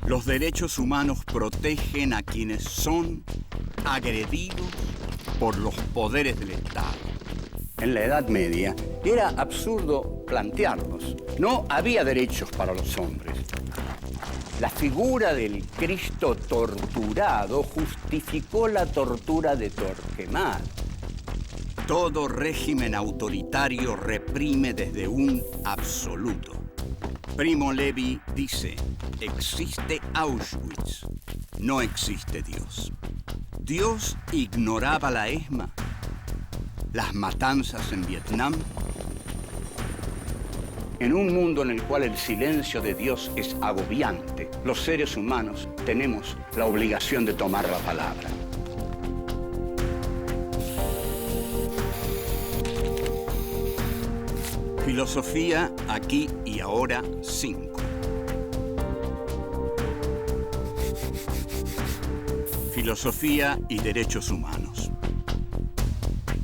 Los derechos humanos protegen a quienes son agredidos por los poderes del Estado. En la Edad Media era absurdo plantearlos. No había derechos para los hombres. La figura del Cristo torturado justificó la tortura de Torquemada. Todo régimen autoritario reprime desde un absoluto. Primo Levi dice, existe Auschwitz, no existe Dios. ¿Dios ignoraba la ESMA? ¿Las matanzas en Vietnam? En un mundo en el cual el silencio de Dios es agobiante, los seres humanos tenemos la obligación de tomar la palabra. Filosofía aquí y ahora 5. Filosofía y derechos humanos.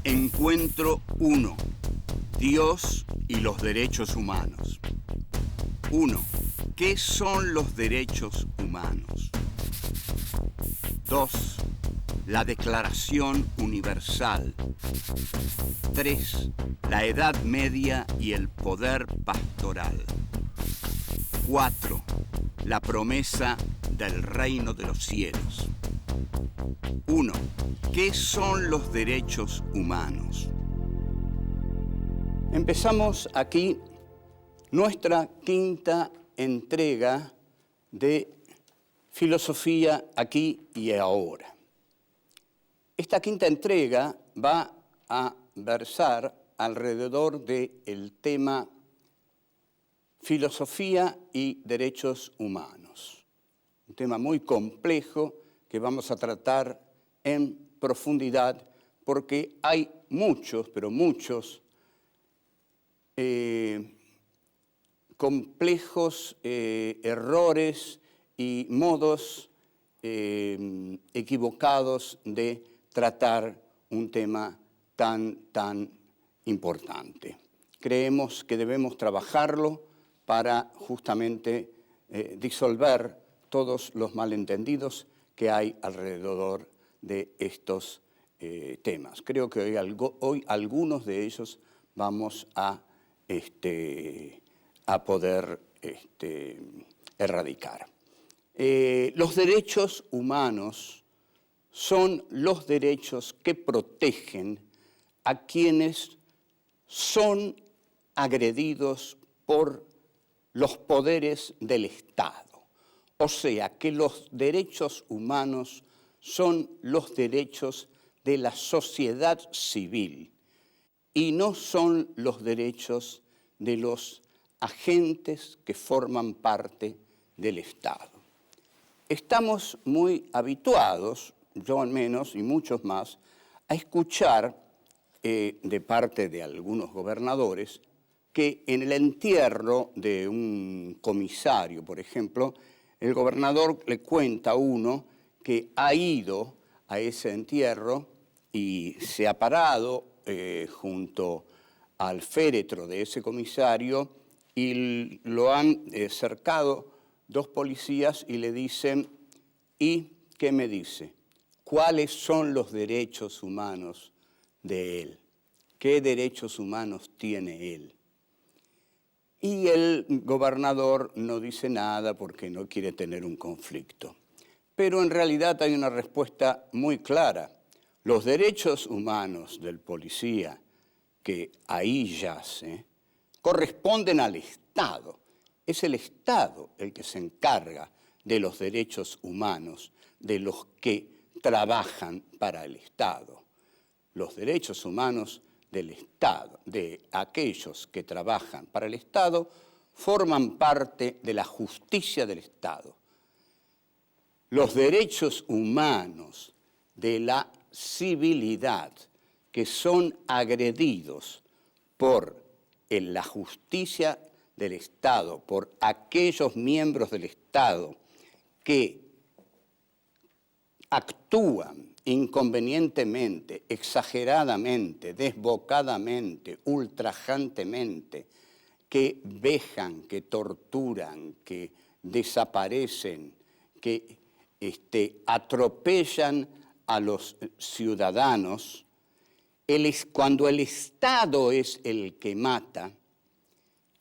Encuentro 1. Dios y los derechos humanos. 1. ¿Qué son los derechos humanos? 2. La Declaración Universal. 3. La Edad Media y el poder pastoral. 4. La promesa del reino de los cielos. 1. ¿Qué son los derechos humanos? Empezamos aquí nuestra quinta entrega de Filosofía aquí y ahora. Esta quinta entrega va a versar alrededor del tema filosofía y derechos humanos. Un tema muy complejo que vamos a tratar en profundidad porque hay muchos, pero muchos complejos errores y modos equivocados de tratar un tema tan importante. Creemos que debemos trabajarlo para justamente disolver todos los malentendidos que hay alrededor de estos temas. Creo que hoy algunos de ellos vamos a poder erradicar. Los derechos humanos son los derechos que protegen a quienes son agredidos por los poderes del Estado. O sea, que los derechos humanos son los derechos de la sociedad civil y no son los derechos de los agentes que forman parte del Estado. Estamos muy habituados, yo al menos y muchos más, a escuchar de parte de algunos gobernadores que en el entierro de un comisario, por ejemplo, el gobernador le cuenta a uno que ha ido a ese entierro y se ha parado junto al féretro de ese comisario y lo han cercado dos policías y le dicen, ¿y qué me dice? ¿Cuáles son los derechos humanos de él? ¿Qué derechos humanos tiene él? Y el gobernador no dice nada porque no quiere tener un conflicto. Pero en realidad hay una respuesta muy clara. Los derechos humanos del policía que ahí yace corresponden al Estado. Es el Estado el que se encarga de los derechos humanos de los que trabajan para el Estado. Los derechos humanos del Estado, de aquellos que trabajan para el Estado, forman parte de la justicia del Estado. Los derechos humanos de la civilidad que son agredidos por la justicia del Estado, por aquellos miembros del Estado que actúan inconvenientemente, exageradamente, desbocadamente, ultrajantemente, que vejan, que torturan, que desaparecen que atropellan a los ciudadanos, cuando el Estado es el que mata,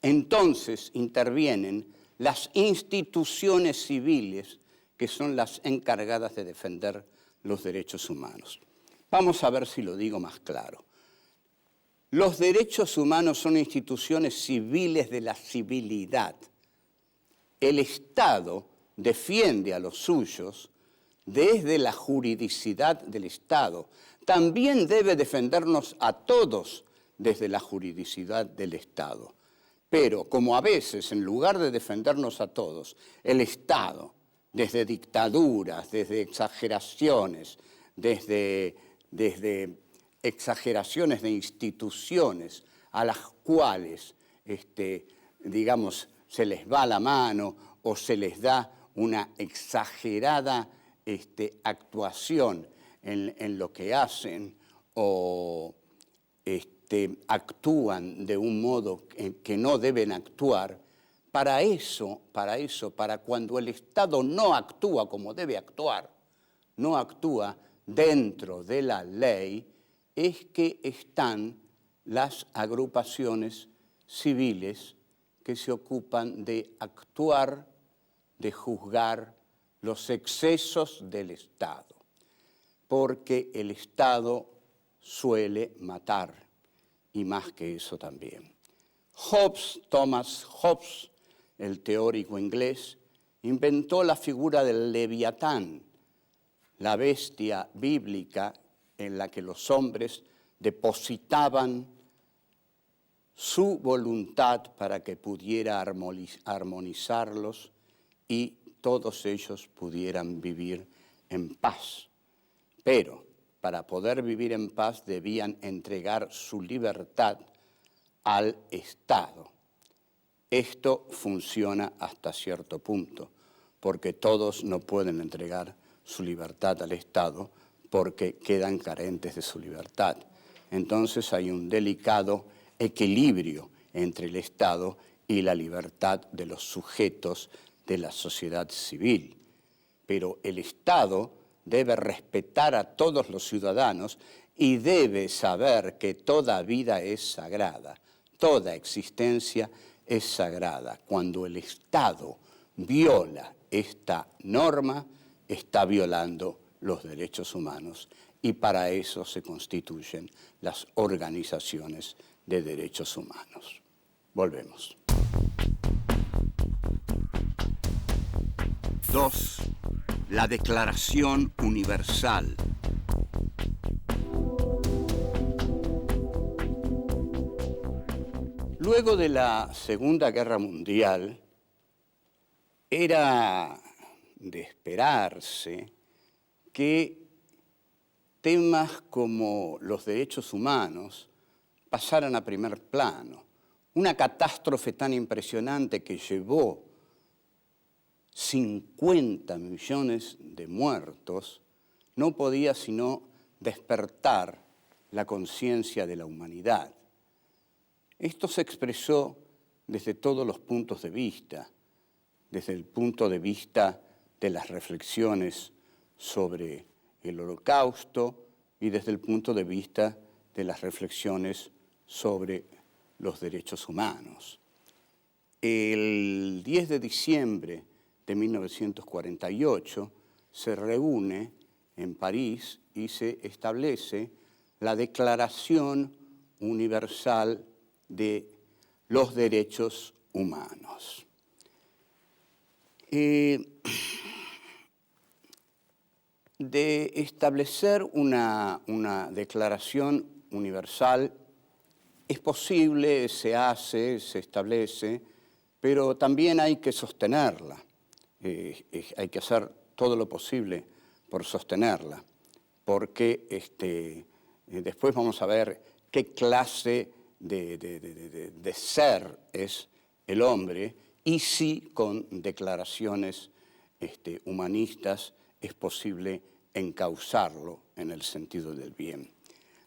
entonces intervienen las instituciones civiles que son las encargadas de defender los derechos humanos. Vamos a ver si lo digo más claro. Los derechos humanos son instituciones civiles de la civilidad. El Estado defiende a los suyos desde la juridicidad del Estado. También debe defendernos a todos desde la juridicidad del Estado. Pero como a veces, en lugar de defendernos a todos, el Estado, desde dictaduras, desde exageraciones, desde exageraciones de instituciones a las cuales, digamos, se les va la mano o se les da una exagerada actuación en lo que hacen o actúan de un modo que no deben actuar, para cuando el Estado no actúa como debe actuar, no actúa dentro de la ley, es que están las agrupaciones civiles que se ocupan de actuar, de juzgar los excesos del Estado, porque el Estado suele matar, y más que eso también. Thomas Hobbes, el teórico inglés, inventó la figura del Leviatán, la bestia bíblica en la que los hombres depositaban su voluntad para que pudiera armonizarlos y todos ellos pudieran vivir en paz. Pero para poder vivir en paz debían entregar su libertad al Estado. Esto funciona hasta cierto punto, porque todos no pueden entregar su libertad al Estado porque quedan carentes de su libertad. Entonces hay un delicado equilibrio entre el Estado y la libertad de los sujetos de la sociedad civil. Pero el Estado debe respetar a todos los ciudadanos y debe saber que toda vida es sagrada, toda existencia es sagrada. Cuando el Estado viola esta norma, está violando los derechos humanos y para eso se constituyen las organizaciones de derechos humanos. Volvemos. 2. La Declaración Universal. Luego de la Segunda Guerra Mundial, era de esperarse que temas como los derechos humanos pasaran a primer plano. Una catástrofe tan impresionante que llevó 50 millones de muertos no podía sino despertar la conciencia de la humanidad. Esto se expresó desde todos los puntos de vista, desde el punto de vista de las reflexiones sobre el Holocausto y desde el punto de vista de las reflexiones sobre los derechos humanos. El 10 de diciembre de 1948 se reúne en París y se establece la Declaración Universal de los Derechos Humanos. De establecer una declaración universal es posible, se hace, se establece, pero también hay que sostenerla. Hay que hacer todo lo posible por sostenerla, porque después vamos a ver qué clase de ser es el hombre y si con declaraciones humanistas es posible encauzarlo en el sentido del bien.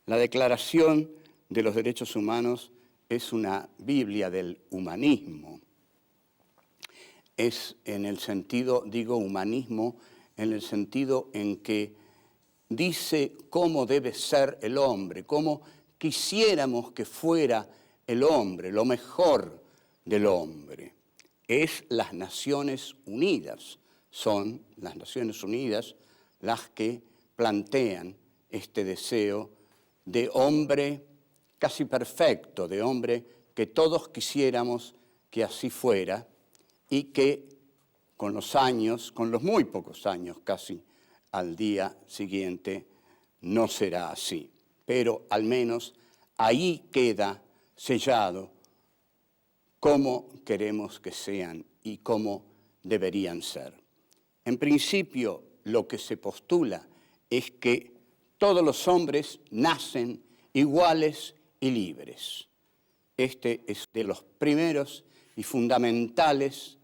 La Declaración de los Derechos Humanos es una Biblia del humanismo. es en el sentido, digo humanismo, en el sentido en que dice cómo debe ser el hombre, cómo quisiéramos que fuera el hombre, lo mejor del hombre. Es las Naciones Unidas, son las Naciones Unidas las que plantean este deseo de hombre casi perfecto, de hombre que todos quisiéramos que así fuera y que con los años, con los muy pocos años casi al día siguiente, no será así. Pero al menos ahí queda sellado cómo queremos que sean y cómo deberían ser. En principio, lo que se postula es que todos los hombres nacen iguales y libres. Este es de los primeros y fundamentales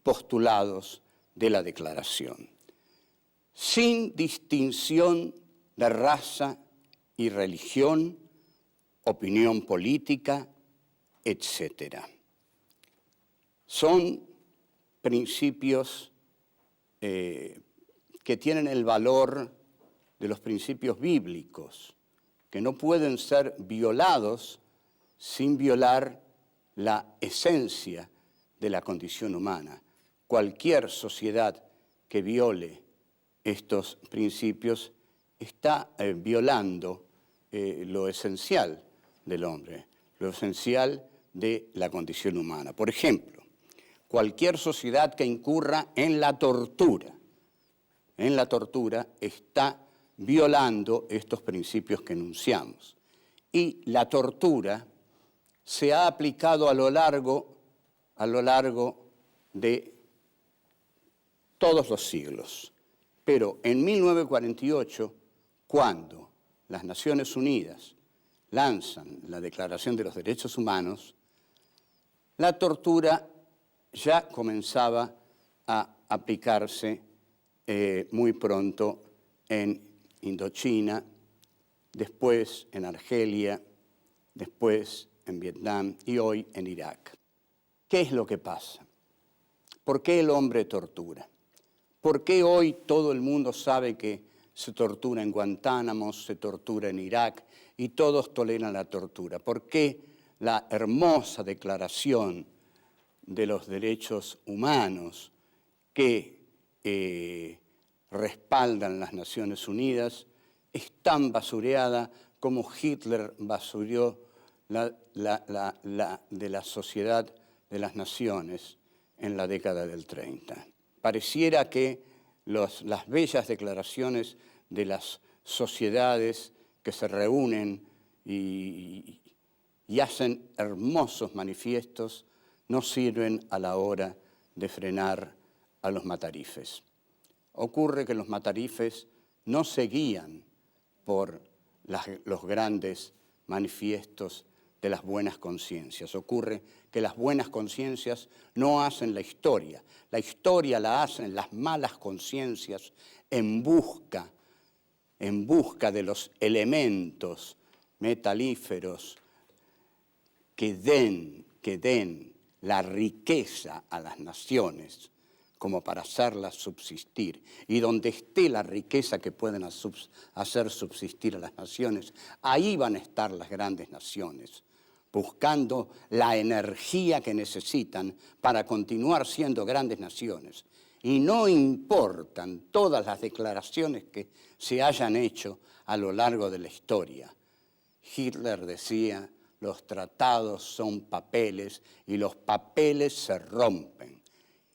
postulados de la Declaración, sin distinción de raza y religión, opinión política, etc. Son principios que tienen el valor de los principios bíblicos, que no pueden ser violados sin violar la esencia de la condición humana. Cualquier sociedad que viole estos principios está violando lo esencial del hombre, lo esencial de la condición humana. Por ejemplo, cualquier sociedad que incurra en la tortura está violando estos principios que enunciamos. Y la tortura se ha aplicado a lo largo de todos los siglos. Pero en 1948, cuando las Naciones Unidas lanzan la Declaración de los Derechos Humanos, la tortura ya comenzaba a aplicarse muy pronto en Indochina, después en Argelia, después en Vietnam y hoy en Irak. ¿Qué es lo que pasa? ¿Por qué el hombre tortura? ¿Por qué hoy todo el mundo sabe que se tortura en Guantánamo, se tortura en Irak y todos toleran la tortura? ¿Por qué la hermosa Declaración de los Derechos Humanos que respaldan las Naciones Unidas es tan basureada como Hitler basurió de la sociedad de las naciones en la década del 30? Pareciera que las bellas declaraciones de las sociedades que se reúnen y hacen hermosos manifiestos no sirven a la hora de frenar a los matarifes. Ocurre que los matarifes no se guían por los grandes manifiestos de las buenas conciencias. Ocurre que las buenas conciencias no hacen la historia la hacen las malas conciencias en busca de los elementos metalíferos que den la riqueza a las naciones como para hacerlas subsistir. Y donde esté la riqueza que pueden hacer subsistir a las naciones, ahí van a estar las grandes naciones, buscando la energía que necesitan para continuar siendo grandes naciones. Y no importan todas las declaraciones que se hayan hecho a lo largo de la historia. Hitler decía, los tratados son papeles y los papeles se rompen.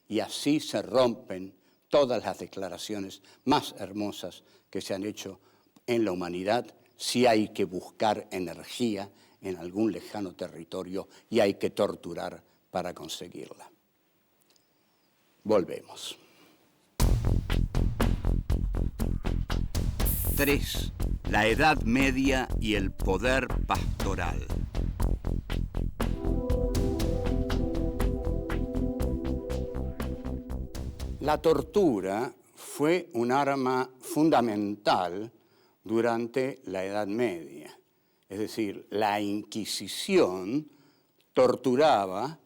Y así se rompen todas las declaraciones más hermosas que se han hecho en la humanidad si hay que buscar energía en algún lejano territorio y hay que torturar para conseguirla. Volvemos. 3. La Edad Media y el poder pastoral. La tortura fue un arma fundamental durante la Edad Media. Es decir, la Inquisición torturaba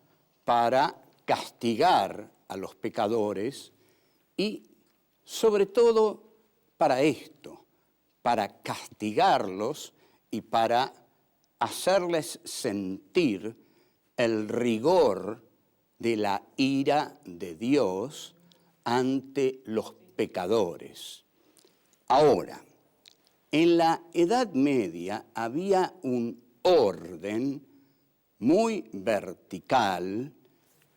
para castigar a los pecadores y sobre todo para esto, para castigarlos y para hacerles sentir el rigor de la ira de Dios ante los pecadores. Ahora, en la Edad Media había un orden muy vertical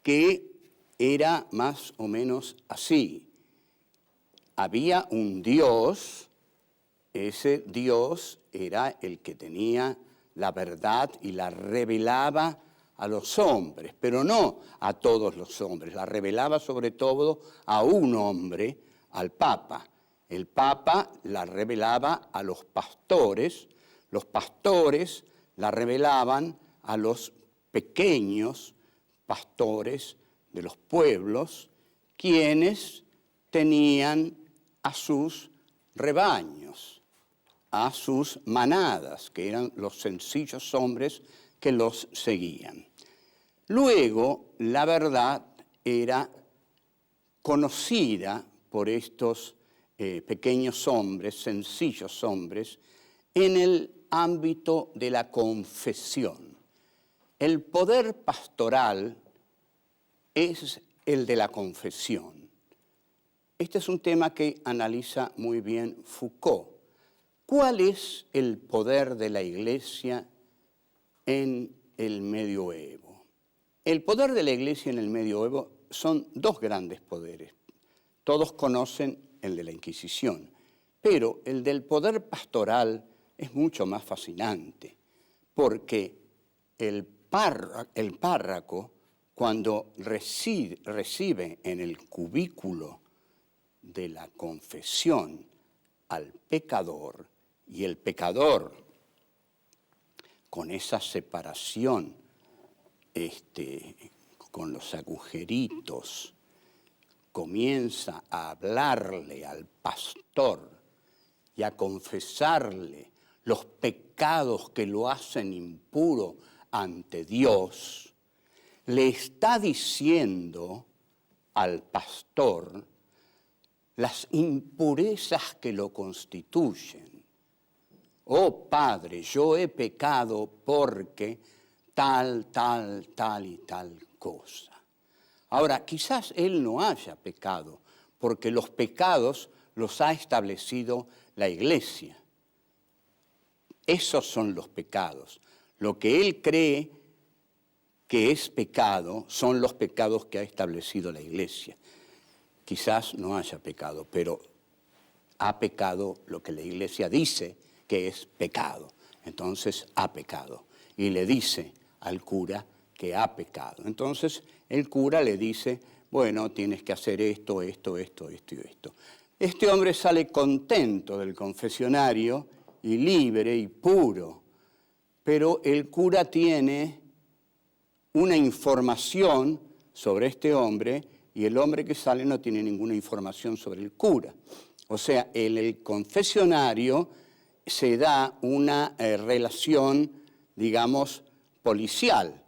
que era más o menos así. Había un Dios, ese Dios era el que tenía la verdad y la revelaba a los hombres, pero no a todos los hombres, la revelaba sobre todo a un hombre, al Papa. El Papa la revelaba a los pastores la revelaban a los pequeños pastores de los pueblos, quienes tenían a sus rebaños, a sus manadas, que eran los sencillos hombres que los seguían. Luego, la verdad era conocida por estos pequeños hombres, sencillos hombres, en el ámbito de la confesión. El poder pastoral es el de la confesión. Este es un tema que analiza muy bien Foucault. ¿Cuál es el poder de la Iglesia en el medioevo? El poder de la Iglesia en el medioevo son dos grandes poderes. Todos conocen el de la Inquisición, pero el del poder pastoral es mucho más fascinante, porque el párroco, cuando recibe en el cubículo de la confesión al pecador, y el pecador, con esa separación, con los agujeritos, comienza a hablarle al pastor y a confesarle los pecados que lo hacen impuro ante Dios, le está diciendo al pastor las impurezas que lo constituyen. Oh Padre, yo he pecado porque tal y tal cosa. Ahora, quizás él no haya pecado, porque los pecados los ha establecido la Iglesia. Esos son los pecados. Lo que él cree que es pecado son los pecados que ha establecido la Iglesia. Quizás no haya pecado, pero ha pecado lo que la Iglesia dice que es pecado. Entonces ha pecado. Y le dice al cura que ha pecado. Entonces el cura le dice, bueno, tienes que hacer esto y esto. Este hombre sale contento del confesionario y libre y puro, pero el cura tiene una información sobre este hombre y el hombre que sale no tiene ninguna información sobre el cura. O sea, en el confesionario se da una relación, digamos, policial,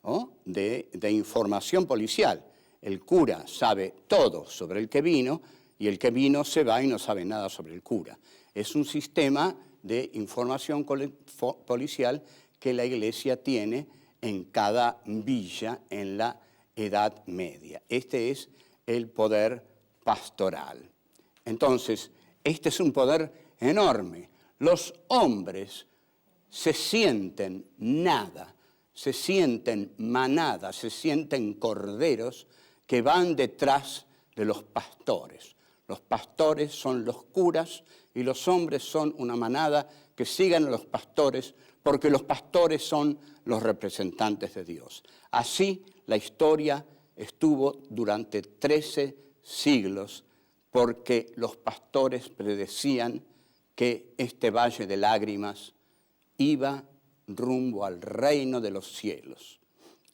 ¿no? de información policial. El cura sabe todo sobre el que vino y el que vino se va y no sabe nada sobre el cura. Es un sistema de información policial que la Iglesia tiene en cada villa en la Edad Media. Este es el poder pastoral. Entonces, este es un poder enorme. Los hombres se sienten nada, se sienten manada, se sienten corderos que van detrás de los pastores. Los pastores son los curas y los hombres son una manada que sigan a los pastores porque los pastores son los representantes de Dios. Así la historia estuvo durante 13 siglos porque los pastores predecían que este valle de lágrimas iba rumbo al reino de los cielos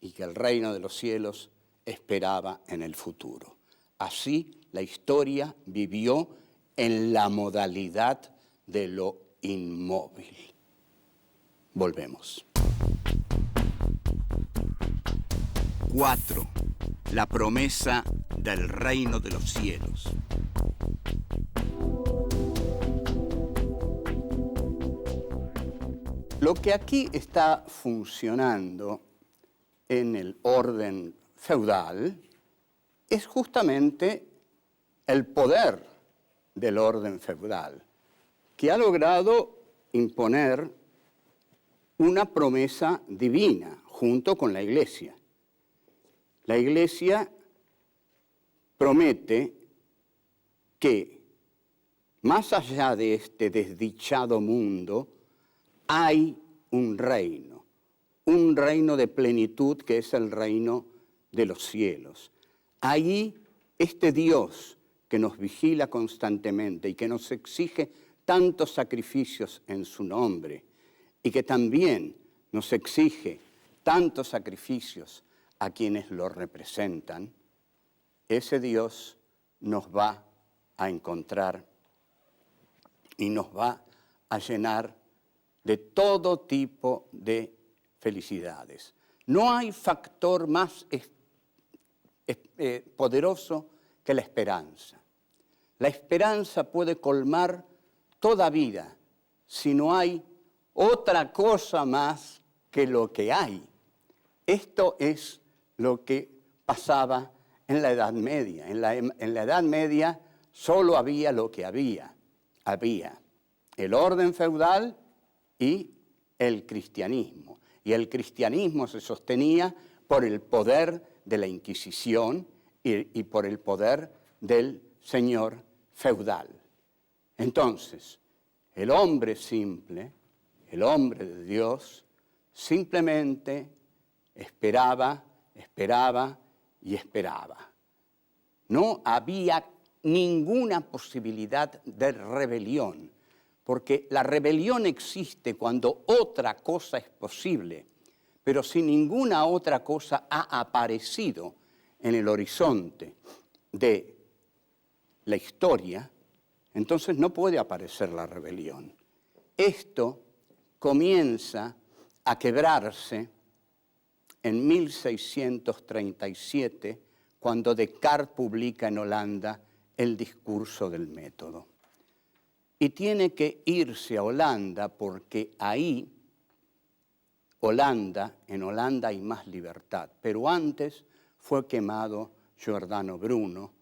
y que el reino de los cielos esperaba en el futuro. Así la historia vivió en la modalidad de lo inmóvil. Volvemos. 4. la promesa del reino de los cielos. Lo que aquí está funcionando en el orden feudal es justamente el poder del orden feudal, que ha logrado imponer una promesa divina junto con la Iglesia. La Iglesia promete que más allá de este desdichado mundo hay un reino de plenitud que es el reino de los cielos. Allí este Dios que nos vigila constantemente y que nos exige tantos sacrificios en su nombre y que también nos exige tantos sacrificios a quienes lo representan, ese Dios nos va a encontrar y nos va a llenar de todo tipo de felicidades. No hay factor más poderoso que la esperanza. La esperanza puede colmar toda vida si no hay otra cosa más que lo que hay. Esto es lo que pasaba en la Edad Media. En la Edad Media solo había lo que había. Había el orden feudal y el cristianismo. Y el cristianismo se sostenía por el poder de la Inquisición y por el poder del señor feudal. Entonces, el hombre simple, el hombre de Dios, simplemente esperaba y esperaba. No había ninguna posibilidad de rebelión, porque la rebelión existe cuando otra cosa es posible, pero si ninguna otra cosa ha aparecido en el horizonte de la historia, entonces no puede aparecer la rebelión. Esto comienza a quebrarse en 1637, cuando Descartes publica en Holanda el discurso del método. Y tiene que irse a Holanda porque ahí, en Holanda hay más libertad. Pero antes fue quemado Giordano Bruno,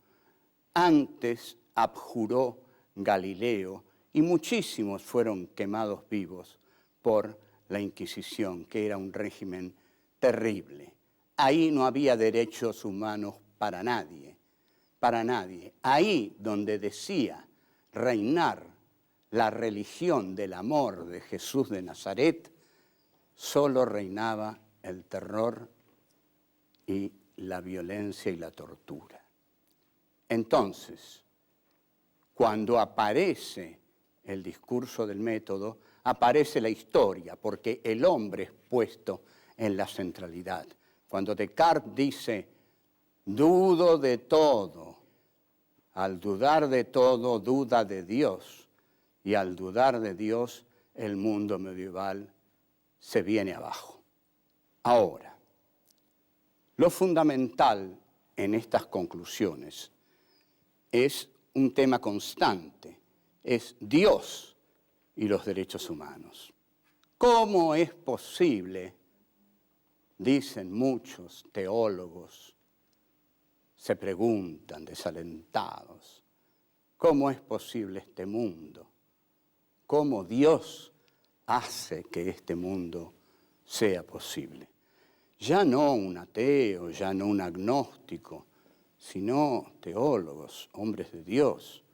antes abjuró Galileo y muchísimos fueron quemados vivos por la Inquisición, que era un régimen terrible. Ahí no había derechos humanos para nadie, para nadie. Ahí donde decía reinar la religión del amor de Jesús de Nazaret, solo reinaba el terror y la violencia y la tortura. Entonces, cuando aparece el discurso del método, aparece la historia, porque el hombre es puesto en la centralidad. Cuando Descartes dice, dudo de todo, al dudar de todo, duda de Dios, y al dudar de Dios, el mundo medieval se viene abajo. Ahora, lo fundamental en estas conclusiones es un tema constante, es Dios y los derechos humanos. ¿Cómo es posible, dicen muchos teólogos, se preguntan desalentados, cómo es posible este mundo? ¿Cómo Dios hace que este mundo sea posible? Ya no un ateo, ya no un agnóstico, sino teólogos, hombres de Dios,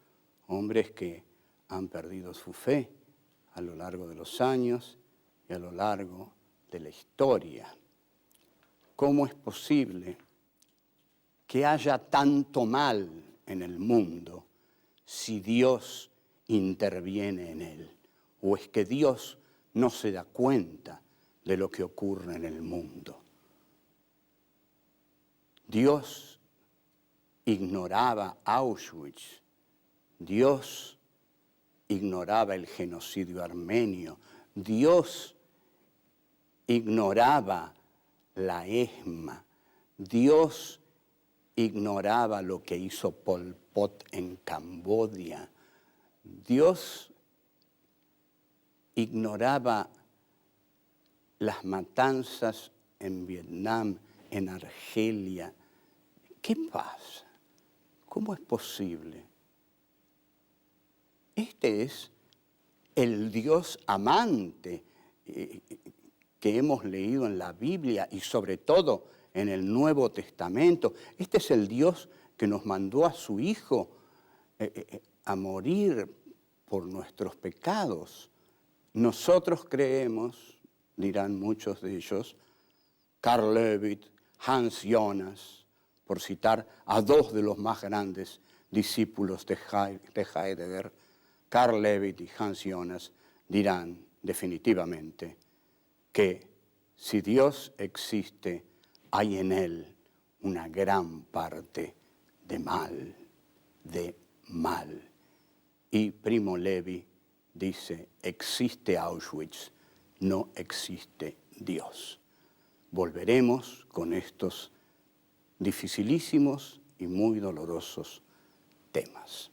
hombres que han perdido su fe a lo largo de los años y a lo largo de la historia. ¿Cómo es posible que haya tanto mal en el mundo si Dios interviene en él? ¿O es que Dios no se da cuenta de lo que ocurre en el mundo? Dios ignoraba Auschwitz, Dios ignoraba el genocidio armenio, Dios ignoraba la ESMA, Dios ignoraba lo que hizo Pol Pot en Camboya. Dios ignoraba las matanzas en Vietnam, en Argelia. ¿Qué pasa? ¿Cómo es posible? Este es el Dios amante que hemos leído en la Biblia y sobre todo en el Nuevo Testamento. Este es el Dios que nos mandó a su Hijo a morir por nuestros pecados. Nosotros creemos, dirán muchos de ellos, Carl Levitt, Hans Jonas, por citar a dos de los más grandes discípulos de Heidegger, Carl Levitt y Hans Jonas, dirán definitivamente que si Dios existe, hay en él una gran parte de mal, de mal. Y Primo Levi dice, existe Auschwitz, no existe Dios. Volveremos con estos dificilísimos y muy dolorosos temas.